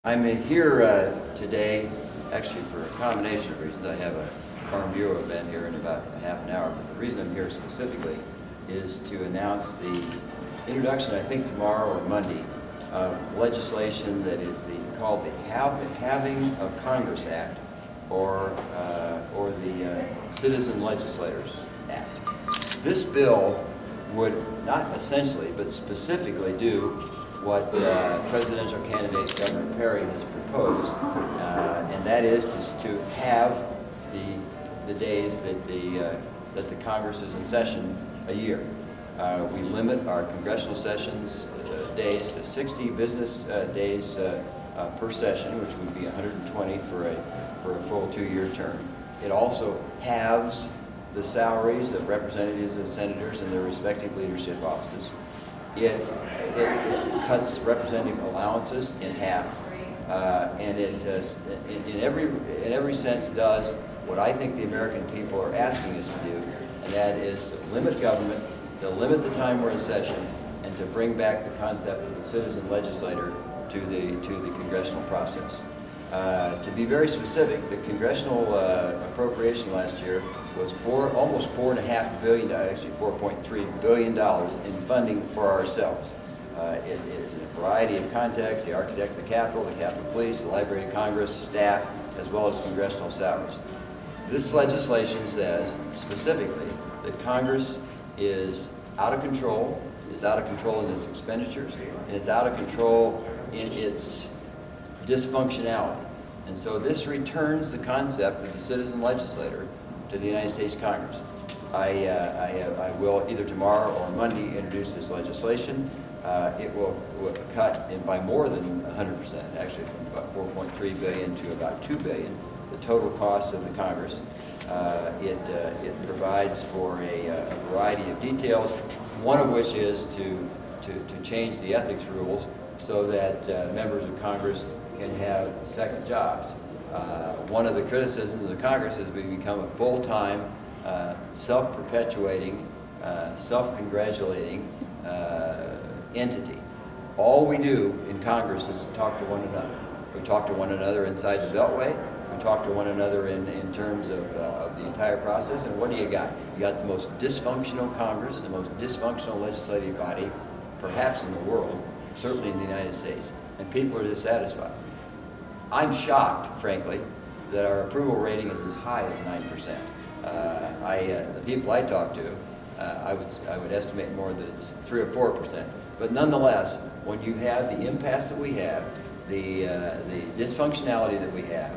I'm here today, actually for a combination of reasons. I have a Farm Bureau event here in about a half an hour, but the reason I'm here specifically is to announce the introduction, I think tomorrow or Monday, of legislation that is called the Having of Congress Act, or the Citizen Legislators Act. This bill would not essentially, but specifically do what presidential candidate Governor Perry has proposed, and that is to have the days that the Congress is in session a year. We limit our congressional sessions days to 60 business days per session, which would be 120 for a full 2-year term. It also halves the salaries of representatives and senators in their respective leadership offices. It cuts representative allowances in half, and it in every sense does what I think the American people are asking us to do, and that is to limit government, to limit the time we're in session, and to bring back the concept of the citizen legislator to the congressional process. To be very specific, the congressional appropriation last year was almost $4.5 billion, actually $4.3 billion in funding for ourselves. It is in a variety of contexts: the architect of the Capitol Police, the Library of Congress, staff, as well as congressional salaries. This legislation says specifically that Congress is out of control. It's out of control in its expenditures, and it's out of control in its dysfunctionality. And so this returns the concept of the citizen legislator to the United States Congress. I will either tomorrow or Monday introduce this legislation. It will cut by more than 100%, actually from about $4.3 billion to about $2 billion, the total cost of the Congress. It provides for a variety of details, one of which is to change the ethics rules so that members of Congress can have second jobs. One of the criticisms of the Congress is we become a full-time, self-perpetuating, self-congratulating entity. All we do in Congress is talk to one another. We talk to one another inside the Beltway. We talk to one another in terms of the entire process. And what do you got? You got the most dysfunctional Congress, the most dysfunctional legislative body, perhaps in the world, certainly in the United States, and people are dissatisfied. I'm shocked, frankly, that our approval rating is as high as 9%. The people I talk to, I would estimate more that it's 3 or 4%. But nonetheless, when you have the impasse that we have, the dysfunctionality that we have,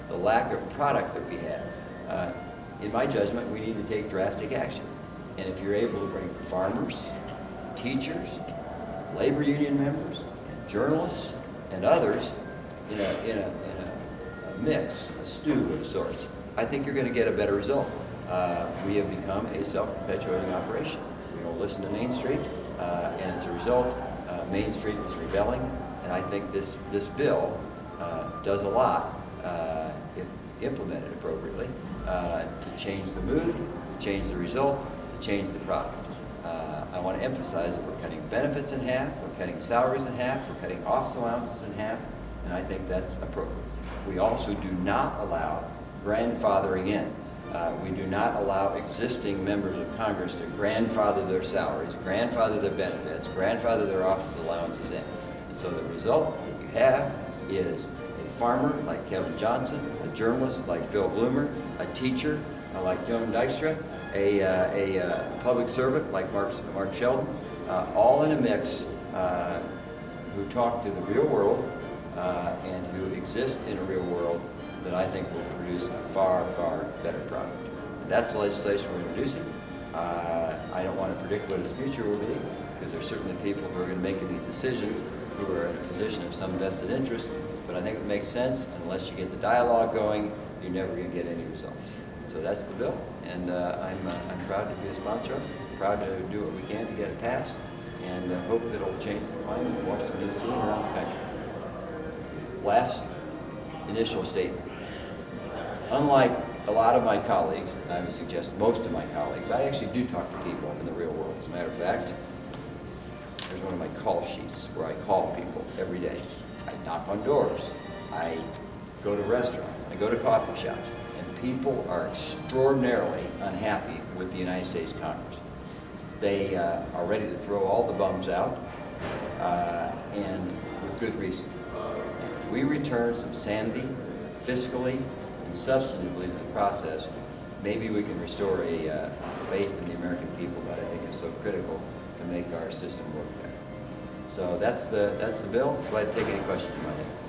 the lack of product that we have, in my judgment, we need to take drastic action. And if you're able to bring farmers, teachers, labor union members, journalists, and others in a mix, a stew of sorts, I think you're going to get a better result. We have become a self-perpetuating operation. We don't listen to Main Street, and as a result, Main Street is rebelling, and I think this bill does a lot, if implemented appropriately, to change the mood, to change the result, to change the product. I want to emphasize that we're cutting benefits in half, we're cutting salaries in half, we're cutting office allowances in half, and I think that's appropriate. We also do not allow grandfathering in. We do not allow existing members of Congress to grandfather their salaries, grandfather their benefits, grandfather their office allowances in. And so the result that you have is a farmer like Kevin Johnson, a journalist like Phil Bloomer, a teacher like Joan Dykstra, a public servant like Mark Sheldon, all in a mix, who talk to the real world and who exist in a real world that I think will produce a far, far better product. That's the legislation we're introducing. I don't want to predict what its future will be, because there's certainly people who are going to make these decisions who are in a position of some vested interest, but I think it makes sense. Unless you get the dialogue going, you're never going to get any results. So that's the bill, and I'm proud to be a sponsor of it, proud to do what we can to get it passed, and hope that it'll change the climate in Washington, D.C. and around the country. Last initial statement. Unlike a lot of my colleagues, and I would suggest most of my colleagues, I actually do talk to people in the real world. As a matter of fact, there's one of my call sheets where I call people every day. I knock on doors, I go to restaurants, I go to coffee shops, and people are extraordinarily unhappy with the United States Congress. They are ready to throw all the bums out, and with good reason. If we return some sanity, fiscally and substantively to the process, maybe we can restore a faith in the American people that I think is so critical to make our system work better. So that's the bill. Glad to take any questions you might have.